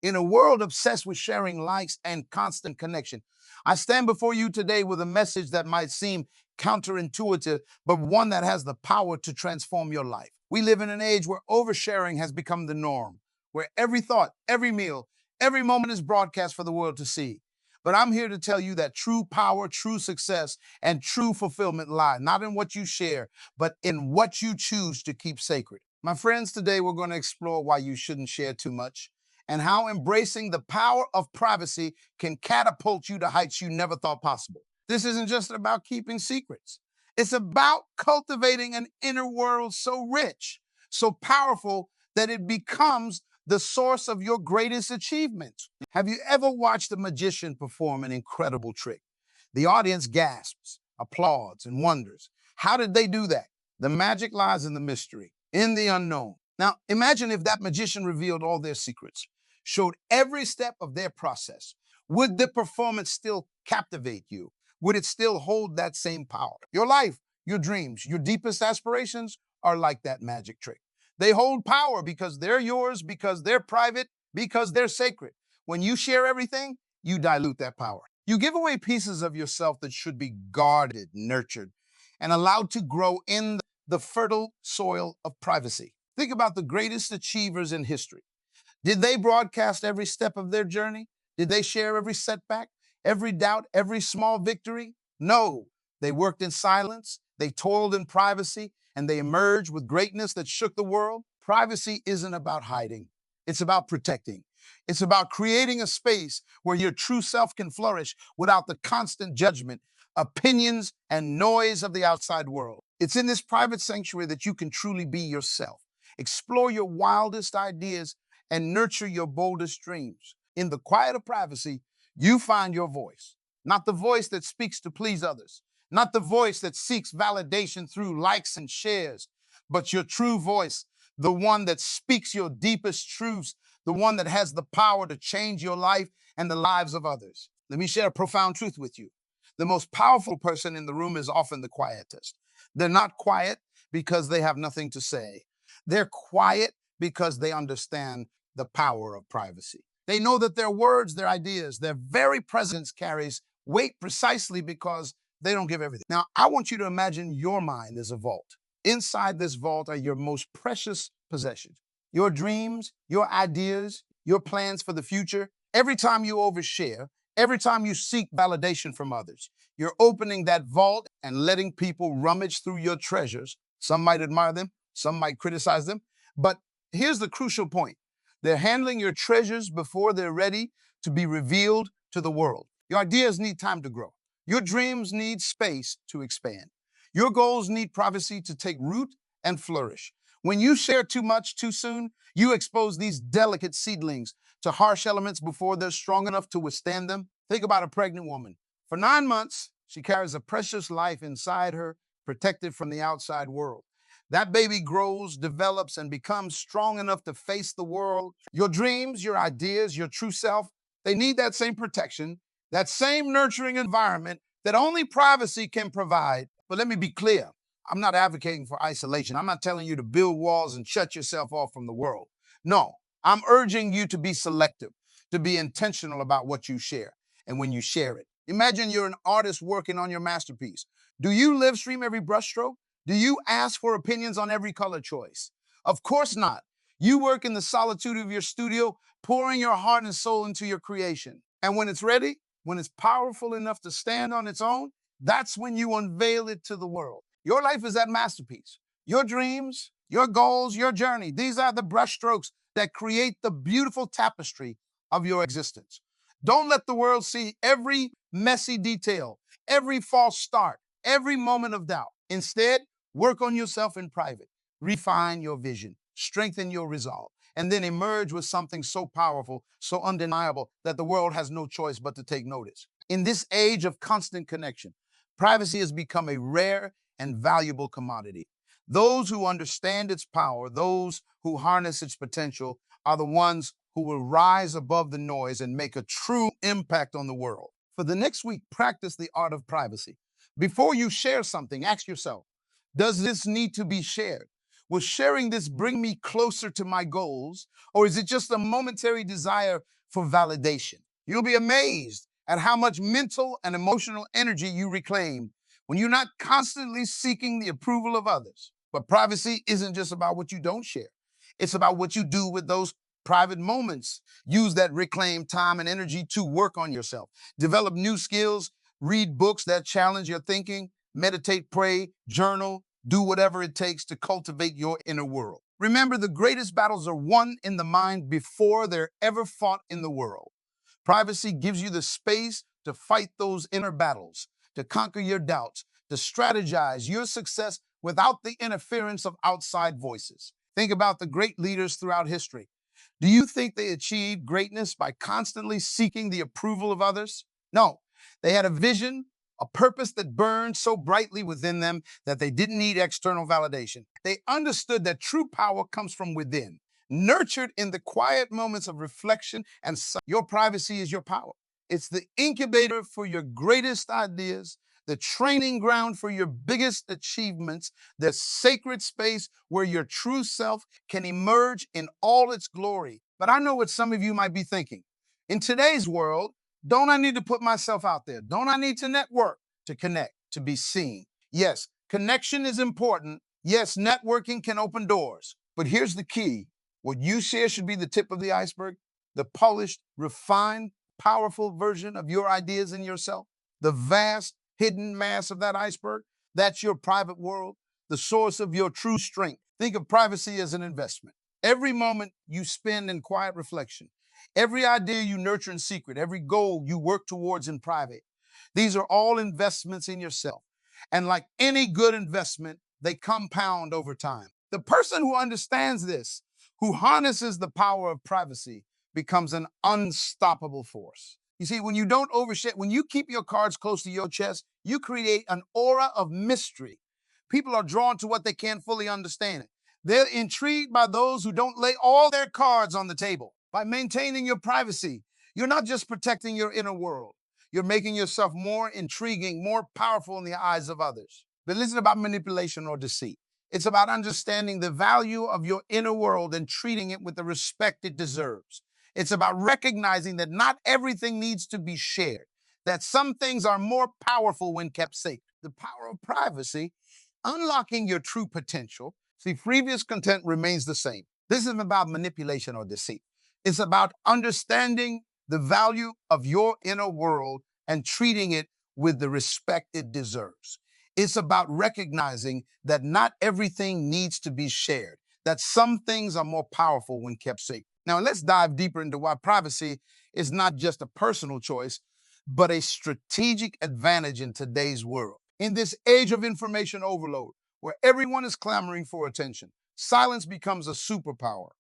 In a world obsessed with sharing likes and constant connection, I stand before you today with a message that might seem counterintuitive, but one that has the power to transform your life. We live in an age where oversharing has become the norm, where every thought, every meal, every moment is broadcast for the world to see. But I'm here to tell you that true power, true success, and true fulfillment lie not in what you share, but in what you choose to keep sacred. My friends, today we're going to explore why you shouldn't share too much and how embracing the power of privacy can catapult you to heights you never thought possible. This isn't just about keeping secrets. It's about cultivating an inner world so rich, so powerful that it becomes the source of your greatest achievements. Have you ever watched a magician perform an incredible trick? The audience gasps, applauds, and wonders. How did they do that? The magic lies in the mystery, in the unknown. Now, imagine if that magician revealed all their secrets, showed every step of their process. Would the performance still captivate you? Would it still hold that same power? Your life, your dreams, your deepest aspirations are like that magic trick. They hold power because they're yours, because they're private, because they're sacred. When you share everything, you dilute that power. You give away pieces of yourself that should be guarded, nurtured, and allowed to grow in the fertile soil of privacy. Think about the greatest achievers in history. Did they broadcast every step of their journey? Did they share every setback, every doubt, every small victory? No. They worked in silence, they toiled in privacy, and they emerged with greatness that shook the world. Privacy isn't about hiding, it's about protecting. It's about creating a space where your true self can flourish without the constant judgment, opinions, and noise of the outside world. It's in this private sanctuary that you can truly be yourself, explore your wildest ideas, and nurture your boldest dreams. In the quiet of privacy, you find your voice, not the voice that speaks to please others, not the voice that seeks validation through likes and shares, but your true voice, the one that speaks your deepest truths, the one that has the power to change your life and the lives of others. Let me share a profound truth with you. The most powerful person in the room is often the quietest. They're not quiet because they have nothing to say. They're quiet because they understand the power of privacy. They know that their words, their ideas, their very presence carries weight precisely because they don't give everything. Now, I want you to imagine your mind as a vault. Inside this vault are your most precious possessions, your dreams, your ideas, your plans for the future. Every time you overshare, every time you seek validation from others, you're opening that vault and letting people rummage through your treasures. Some might admire them, some might criticize them, but here's the crucial point. They're handling your treasures before they're ready to be revealed to the world. Your ideas need time to grow. Your dreams need space to expand. Your goals need privacy to take root and flourish. When you share too much too soon, you expose these delicate seedlings to harsh elements before they're strong enough to withstand them. Think about a pregnant woman. For 9 months, she carries a precious life inside her, protected from the outside world. That baby grows, develops, and becomes strong enough to face the world. Your dreams, your ideas, your true self, they need that same protection, that same nurturing environment that only privacy can provide. But let me be clear. I'm not advocating for isolation. I'm not telling you to build walls and shut yourself off from the world. No, I'm urging you to be selective, to be intentional about what you share and when you share it. Imagine you're an artist working on your masterpiece. Do you live stream every brushstroke? Do you ask for opinions on every color choice? Of course not. You work in the solitude of your studio, pouring your heart and soul into your creation. And when it's ready, when it's powerful enough to stand on its own, that's when you unveil it to the world. Your life is that masterpiece. Your dreams, your goals, your journey, these are the brushstrokes that create the beautiful tapestry of your existence. Don't let the world see every messy detail, every false start, every moment of doubt. Instead, work on yourself in private, refine your vision, strengthen your resolve, and then emerge with something so powerful, so undeniable that the world has no choice but to take notice. In this age of constant connection, privacy has become a rare and valuable commodity. Those who understand its power, those who harness its potential, are the ones who will rise above the noise and make a true impact on the world. For the next week, practice the art of privacy. Before you share something, ask yourself, does this need to be shared? Will sharing this bring me closer to my goals, or is it just a momentary desire for validation? You'll be amazed at how much mental and emotional energy you reclaim when you're not constantly seeking the approval of others. But privacy isn't just about what you don't share, it's about what you do with those private moments. Use that reclaimed time and energy to work on yourself, develop new skills, read books that challenge your thinking, meditate, pray, journal, do whatever it takes to cultivate your inner world. Remember, the greatest battles are won in the mind before they're ever fought in the world. Privacy gives you the space to fight those inner battles, to conquer your doubts, to strategize your success without the interference of outside voices. Think about the great leaders throughout history. Do you think they achieved greatness by constantly seeking the approval of others? No, they had a vision, a purpose that burned so brightly within them that they didn't need external validation. They understood that true power comes from within, nurtured in the quiet moments of reflection and your privacy is your power. It's the incubator for your greatest ideas, the training ground for your biggest achievements, the sacred space where your true self can emerge in all its glory. But I know what some of you might be thinking. In today's world, don't I need to put myself out there? Don't I need to network, to connect, to be seen? Yes, connection is important. Yes, networking can open doors. But here's the key. What you share should be the tip of the iceberg, the polished, refined, powerful version of your ideas and yourself. The vast, hidden mass of that iceberg, that's your private world, the source of your true strength. Think of privacy as an investment. Every moment you spend in quiet reflection, every idea you nurture in secret, every goal you work towards in private, these are all investments in yourself. And like any good investment, they compound over time. The person who understands this, who harnesses the power of privacy, becomes an unstoppable force. You see, when you don't overshare, when you keep your cards close to your chest, you create an aura of mystery. People are drawn to what they can't fully understand. They're intrigued by those who don't lay all their cards on the table. By maintaining your privacy, you're not just protecting your inner world, you're making yourself more intriguing, more powerful in the eyes of others. But this isn't about manipulation or deceit. It's about understanding the value of your inner world and treating it with the respect it deserves. It's about recognizing that not everything needs to be shared, that some things are more powerful when kept safe. The power of privacy, unlocking your true potential. See, previous content remains the same. This isn't about manipulation or deceit. It's about understanding the value of your inner world and treating it with the respect it deserves. It's about recognizing that not everything needs to be shared, that some things are more powerful when kept safe. Now, let's dive deeper into why privacy is not just a personal choice, but a strategic advantage in today's world. In this age of information overload, where everyone is clamoring for attention, silence becomes a superpower.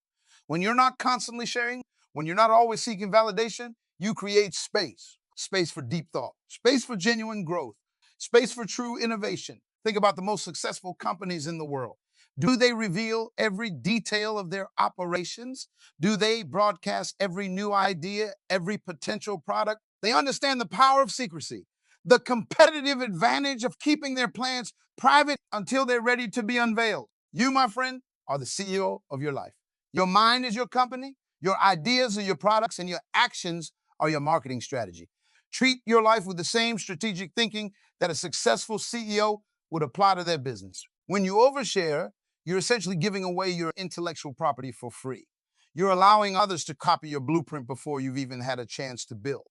When you're not constantly sharing, when you're not always seeking validation, you create space. Space for deep thought, space for genuine growth, space for true innovation. Think about the most successful companies in the world. Do they reveal every detail of their operations? Do they broadcast every new idea, every potential product? They understand the power of secrecy, the competitive advantage of keeping their plans private until they're ready to be unveiled. You, my friend, are the CEO of your life. Your mind is your company, your ideas are your products, and your actions are your marketing strategy. Treat your life with the same strategic thinking that a successful CEO would apply to their business. When you overshare, you're essentially giving away your intellectual property for free. You're allowing others to copy your blueprint before you've even had a chance to build.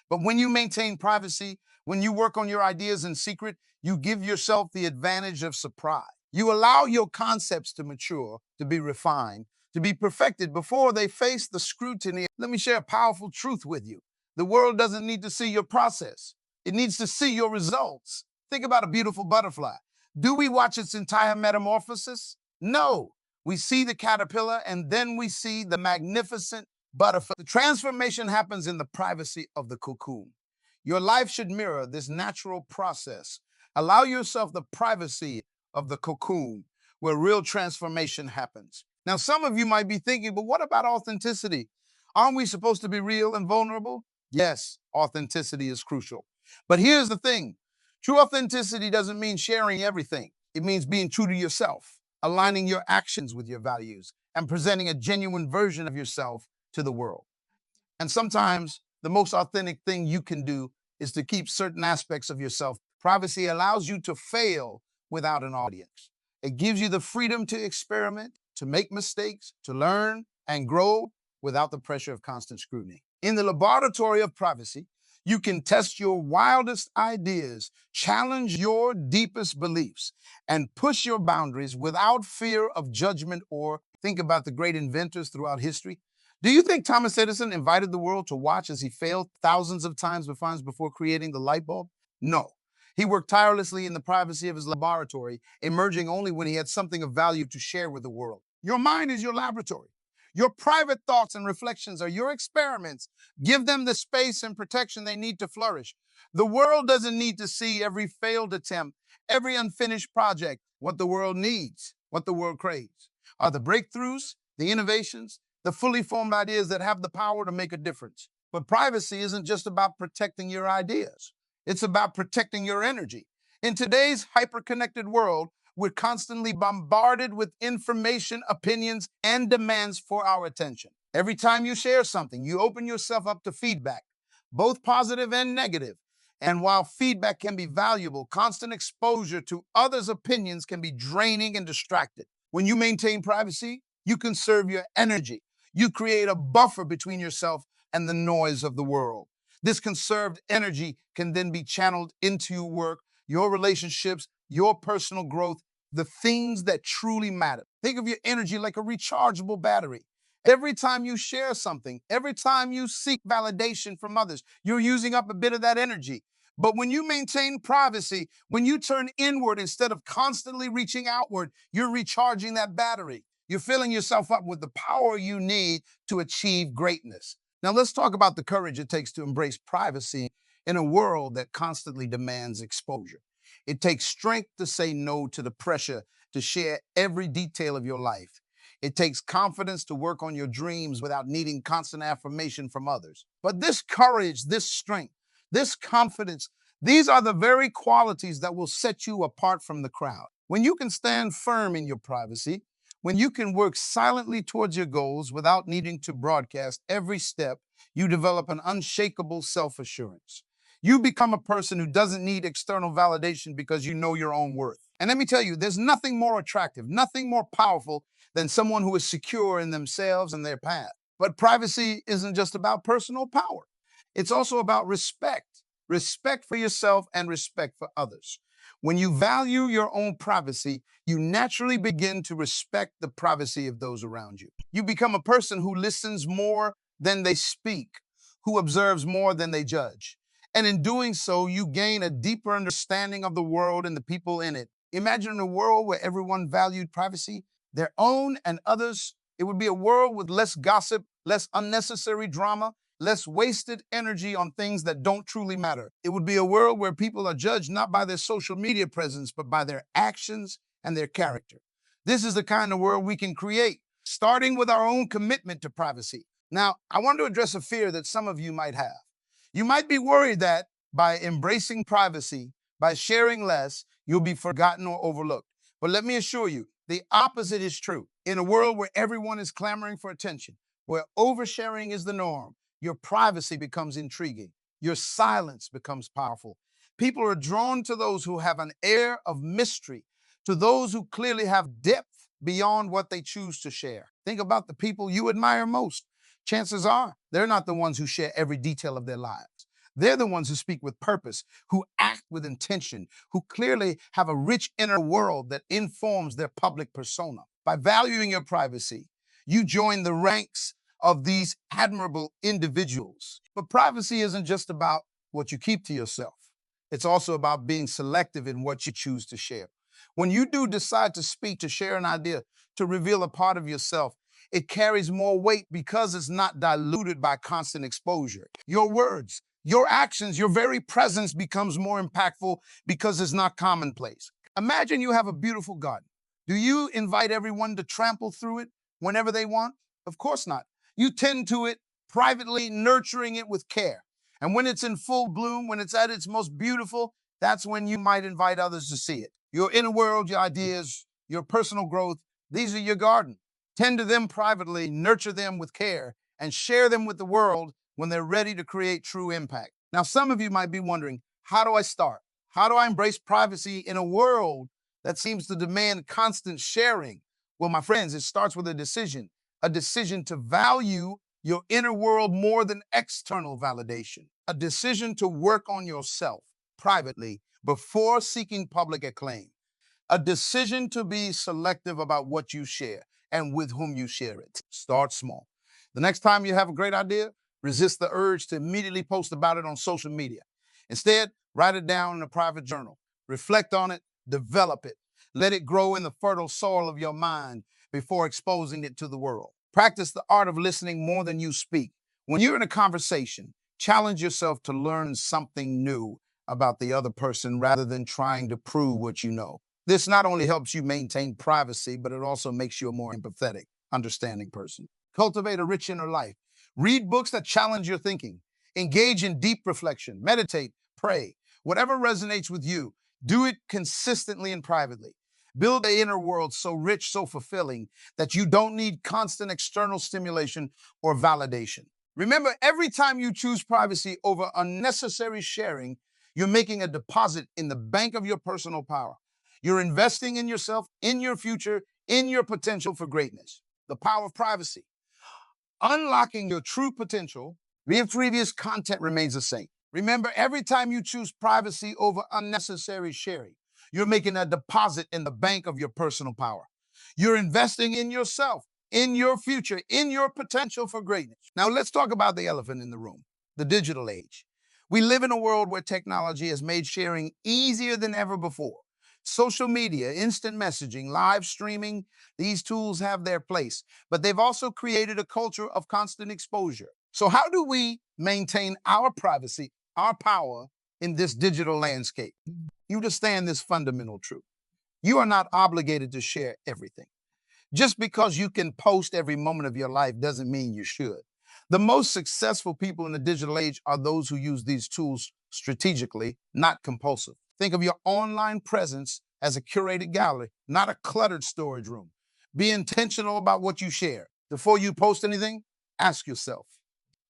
But when you maintain privacy, when you work on your ideas in secret, you give yourself the advantage of surprise. You allow your concepts to mature, to be refined, to be perfected before they face the scrutiny. Let me share a powerful truth with you. The world doesn't need to see your process. It needs to see your results. Think about a beautiful butterfly. Do we watch its entire metamorphosis? No. We see the caterpillar and then we see the magnificent butterfly. The transformation happens in the privacy of the cocoon. Your life should mirror this natural process. Allow yourself the privacy of the cocoon where real transformation happens. Now, some of you might be thinking, but what about authenticity? Aren't we supposed to be real and vulnerable? Yes, authenticity is crucial. But here's the thing. True authenticity doesn't mean sharing everything. It means being true to yourself, aligning your actions with your values, and presenting a genuine version of yourself to the world. And sometimes the most authentic thing you can do is to keep certain aspects of yourself. Privacy allows you to fail without an audience. It gives you the freedom to experiment, to make mistakes, to learn and grow without the pressure of constant scrutiny. In the laboratory of privacy, you can test your wildest ideas, challenge your deepest beliefs, and push your boundaries without fear of judgment or think about the great inventors throughout history. Do you think Thomas Edison invited the world to watch as he failed thousands of times before creating the light bulb? No. He worked tirelessly in the privacy of his laboratory, emerging only when he had something of value to share with the world. Your mind is your laboratory. Your private thoughts and reflections are your experiments. Give them the space and protection they need to flourish. The world doesn't need to see every failed attempt, every unfinished project. What the world needs, what the world craves, are the breakthroughs, the innovations, the fully formed ideas that have the power to make a difference. But privacy isn't just about protecting your ideas. It's about protecting your energy. In today's hyper-connected world, we're constantly bombarded with information, opinions, and demands for our attention. Every time you share something, you open yourself up to feedback, both positive and negative. And while feedback can be valuable, constant exposure to others' opinions can be draining and distracted. When you maintain privacy, you conserve your energy. You create a buffer between yourself and the noise of the world. This conserved energy can then be channeled into your work, your relationships, your personal growth, the things that truly matter. Think of your energy like a rechargeable battery. Every time you share something, every time you seek validation from others, you're using up a bit of that energy. But when you maintain privacy, when you turn inward instead of constantly reaching outward, you're recharging that battery. You're filling yourself up with the power you need to achieve greatness. Now, let's talk about the courage it takes to embrace privacy in a world that constantly demands exposure. It takes strength to say no to the pressure to share every detail of your life. It takes confidence to work on your dreams without needing constant affirmation from others. But this courage, this strength, this confidence, these are the very qualities that will set you apart from the crowd. When you can stand firm in your privacy, when you can work silently towards your goals without needing to broadcast every step, you develop an unshakable self-assurance. You become a person who doesn't need external validation because you know your own worth. And let me tell you, there's nothing more attractive, nothing more powerful than someone who is secure in themselves and their path. But privacy isn't just about personal power. It's also about respect for yourself and respect for others. When you value your own privacy, you naturally begin to respect the privacy of those around you. You become a person who listens more than they speak, who observes more than they judge. And in doing so, you gain a deeper understanding of the world and the people in it. Imagine a world where everyone valued privacy, their own and others. It would be a world with less gossip, less unnecessary drama, less wasted energy on things that don't truly matter. It would be a world where people are judged not by their social media presence, but by their actions and their character. This is the kind of world we can create, starting with our own commitment to privacy. Now, I want to address a fear that some of you might have. You might be worried that by embracing privacy, by sharing less, you'll be forgotten or overlooked. But let me assure you, the opposite is true. In a world where everyone is clamoring for attention, where oversharing is the norm, your privacy becomes intriguing. Your silence becomes powerful. People are drawn to those who have an air of mystery, to those who clearly have depth beyond what they choose to share. Think about the people you admire most. Chances are they're not the ones who share every detail of their lives. They're the ones who speak with purpose, who act with intention, who clearly have a rich inner world that informs their public persona. By valuing your privacy, you join the ranks of these admirable individuals. But privacy isn't just about what you keep to yourself. It's also about being selective in what you choose to share. When you do decide to speak, to share an idea, to reveal a part of yourself, it carries more weight because it's not diluted by constant exposure. Your words, your actions, your very presence becomes more impactful because it's not commonplace. Imagine you have a beautiful garden. Do you invite everyone to trample through it whenever they want? Of course not. You tend to it privately, nurturing it with care. And when it's in full bloom, when it's at its most beautiful, that's when you might invite others to see it. Your inner world, your ideas, your personal growth, these are your garden. Tend to them privately, nurture them with care, and share them with the world when they're ready to create true impact. Now, some of you might be wondering, how do I start? How do I embrace privacy in a world that seems to demand constant sharing? Well, my friends, it starts with a decision to value your inner world more than external validation, a decision to work on yourself privately before seeking public acclaim, a decision to be selective about what you share and with whom you share it. Start small. The next time you have a great idea, resist the urge to immediately post about it on social media. Instead, write it down in a private journal. Reflect on it, develop it. Let it grow in the fertile soil of your mind before exposing it to the world. Practice the art of listening more than you speak. When you're in a conversation, challenge yourself to learn something new about the other person rather than trying to prove what you know. This not only helps you maintain privacy, but it also makes you a more empathetic, understanding person. Cultivate a rich inner life. Read books that challenge your thinking. Engage in deep reflection. Meditate, pray. Whatever resonates with you, do it consistently and privately. Build an inner world so rich, so fulfilling that you don't need constant external stimulation or validation. Remember, every time you choose privacy over unnecessary sharing, you're making a deposit in the bank of your personal power. You're investing in yourself, in your future, in your potential for greatness. The power of privacy. Unlocking your true potential, your previous content remains the same. Remember, every time you choose privacy over unnecessary sharing, you're making a deposit in the bank of your personal power. You're investing in yourself, in your future, in your potential for greatness. Now, let's talk about the elephant in the room, the digital age. We live in a world where technology has made sharing easier than ever before. Social media, instant messaging, live streaming, these tools have their place, but they've also created a culture of constant exposure. So, how do we maintain our privacy, our power in this digital landscape? You understand this fundamental truth. You are not obligated to share everything. Just because you can post every moment of your life doesn't mean you should. The most successful people in the digital age are those who use these tools strategically, not compulsive. Think of your online presence as a curated gallery, not a cluttered storage room. Be intentional about what you share. Before you post anything, ask yourself,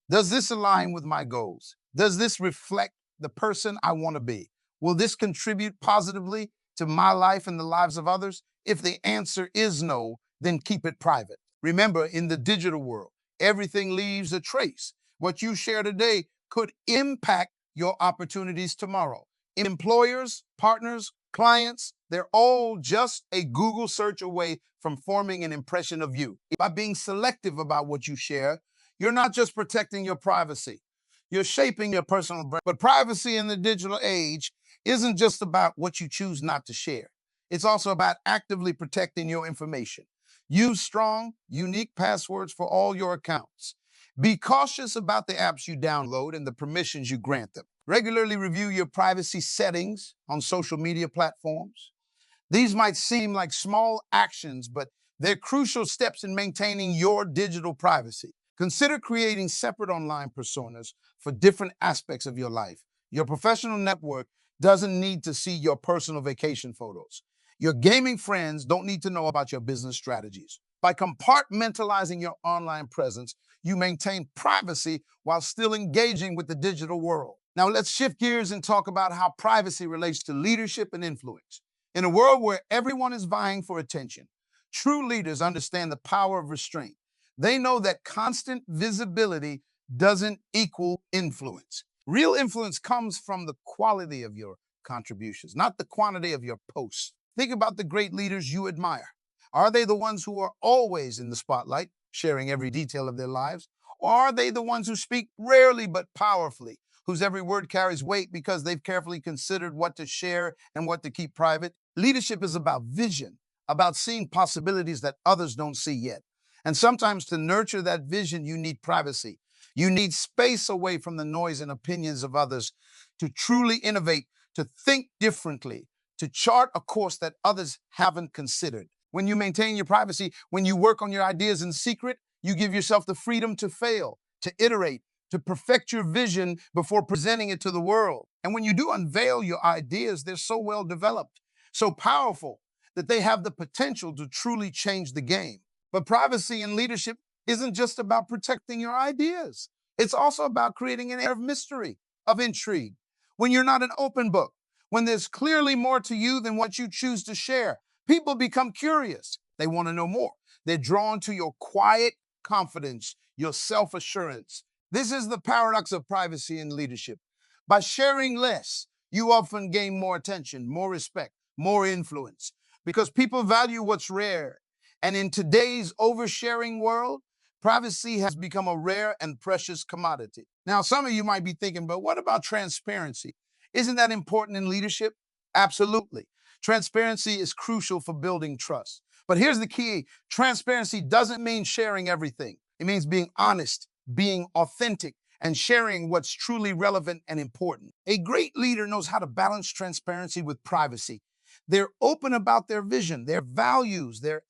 does this align with my goals? Does this reflect the person I want to be? Will this contribute positively to my life and the lives of others? If the answer is no, then keep it private. Remember, in the digital world, everything leaves a trace. What you share today could impact your opportunities tomorrow. Employers, partners, clients, they're all just a Google search away from forming an impression of you. By being selective about what you share, you're not just protecting your privacy, you're shaping your personal brand. But privacy in the digital age isn't just about what you choose not to share. It's also about actively protecting your information. Use strong, unique passwords for all your accounts. Be cautious about the apps you download and the permissions you grant them. Regularly review your privacy settings on social media platforms. These might seem like small actions, but they're crucial steps in maintaining your digital privacy. Consider creating separate online personas for different aspects of your life. Your professional network doesn't need to see your personal vacation photos. Your gaming friends don't need to know about your business strategies. By compartmentalizing your online presence, you maintain privacy while still engaging with the digital world. Now, let's shift gears and talk about how privacy relates to leadership and influence. In a world where everyone is vying for attention, true leaders understand the power of restraint. They know that constant visibility doesn't equal influence. Real influence comes from the quality of your contributions, not the quantity of your posts. Think about the great leaders you admire. Are they the ones who are always in the spotlight, sharing every detail of their lives? Or are they the ones who speak rarely but powerfully, whose every word carries weight because they've carefully considered what to share and what to keep private? Leadership is about vision, about seeing possibilities that others don't see yet. And sometimes to nurture that vision, you need privacy. You need space away from the noise and opinions of others to truly innovate, to think differently, to chart a course that others haven't considered. When you maintain your privacy, when you work on your ideas in secret, you give yourself the freedom to fail, to iterate, to perfect your vision before presenting it to the world. And when you do unveil your ideas, they're so well developed, so powerful, that they have the potential to truly change the game. But privacy in leadership isn't just about protecting your ideas. It's also about creating an air of mystery, of intrigue. When you're not an open book, when there's clearly more to you than what you choose to share, people become curious. They want to know more. They're drawn to your quiet confidence, your self assurance. This is the paradox of privacy in leadership. By sharing less, you often gain more attention, more respect, more influence, because people value what's rare. And in today's oversharing world, privacy has become a rare and precious commodity. Now, some of you might be thinking, but what about transparency? Isn't that important in leadership? Absolutely. Transparency is crucial for building trust. But here's the key: transparency doesn't mean sharing everything, it means being honest, being authentic, and sharing what's truly relevant and important. A great leader knows how to balance transparency with privacy. They're open about their vision, their values, their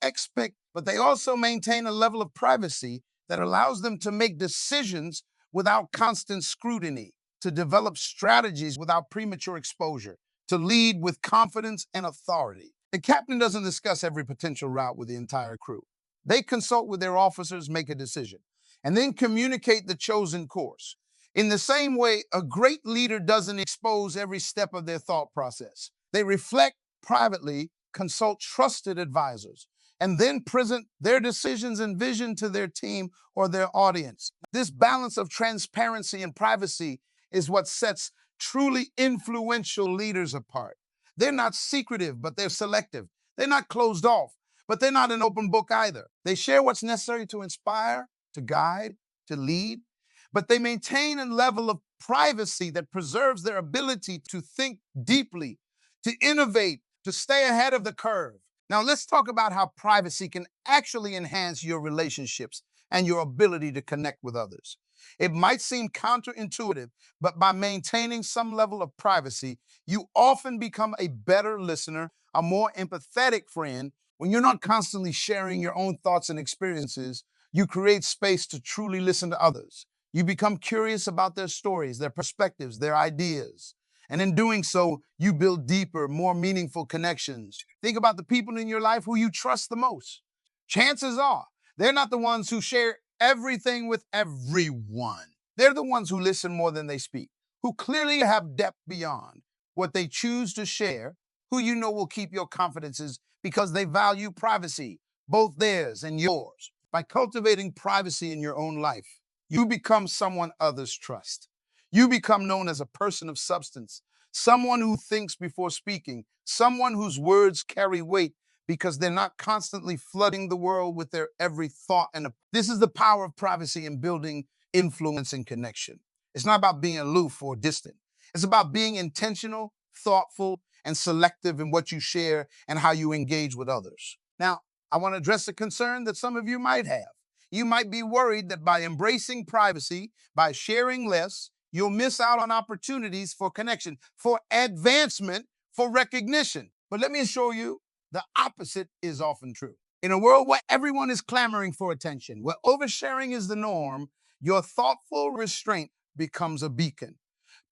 but they also maintain a level of privacy that allows them to make decisions without constant scrutiny, to develop strategies without premature exposure, to lead with confidence and authority. The captain doesn't discuss every potential route with the entire crew. They consult with their officers, make a decision, and then communicate the chosen course. In the same way, a great leader doesn't expose every step of their thought process. They reflect privately, consult trusted advisors, and then present their decisions and vision to their team or their audience. This balance of transparency and privacy is what sets truly influential leaders apart. They're not secretive, but they're selective. They're not closed off, but they're not an open book either. They share what's necessary to inspire, to guide, to lead, but they maintain a level of privacy that preserves their ability to think deeply, to innovate, to stay ahead of the curve. Now, let's talk about how privacy can actually enhance your relationships and your ability to connect with others. It might seem counterintuitive, but by maintaining some level of privacy, you often become a better listener, a more empathetic friend. When you're not constantly sharing your own thoughts and experiences, you create space to truly listen to others. You become curious about their stories, their perspectives, their ideas. And in doing so, you build deeper, more meaningful connections. Think about the people in your life who you trust the most. Chances are they're not the ones who share everything with everyone. They're the ones who listen more than they speak, who clearly have depth beyond what they choose to share, who you know will keep your confidences because they value privacy, both theirs and yours. By cultivating privacy in your own life, you become someone others trust. You become known as a person of substance, someone who thinks before speaking, someone whose words carry weight because they're not constantly flooding the world with their every thought. And this is the power of privacy in building influence and connection. It's not about being aloof or distant. It's about being intentional, thoughtful, and selective in what you share and how you engage with others. Now, I want to address a concern that some of you might have. You might be worried that by embracing privacy, by sharing less, you'll miss out on opportunities for connection, for advancement, for recognition. But let me assure you, the opposite is often true. In a world where everyone is clamoring for attention, where oversharing is the norm, your thoughtful restraint becomes a beacon.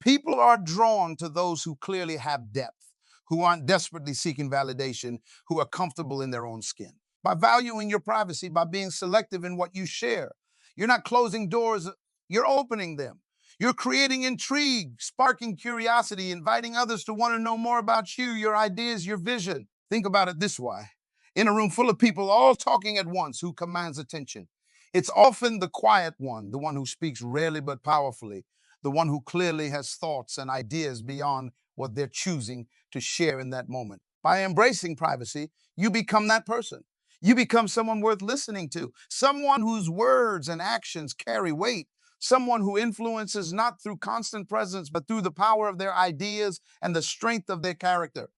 People are drawn to those who clearly have depth, who aren't desperately seeking validation, who are comfortable in their own skin. By valuing your privacy, by being selective in what you share, you're not closing doors, you're opening them. You're creating intrigue, sparking curiosity, inviting others to want to know more about you, your ideas, your vision. Think about it this way. In a room full of people all talking at once, who commands attention? It's often the quiet one, the one who speaks rarely but powerfully, the one who clearly has thoughts and ideas beyond what they're choosing to share in that moment. By embracing privacy, you become that person. You become someone worth listening to, someone whose words and actions carry weight, someone who influences not through constant presence, but through the power of their ideas and the strength of their character.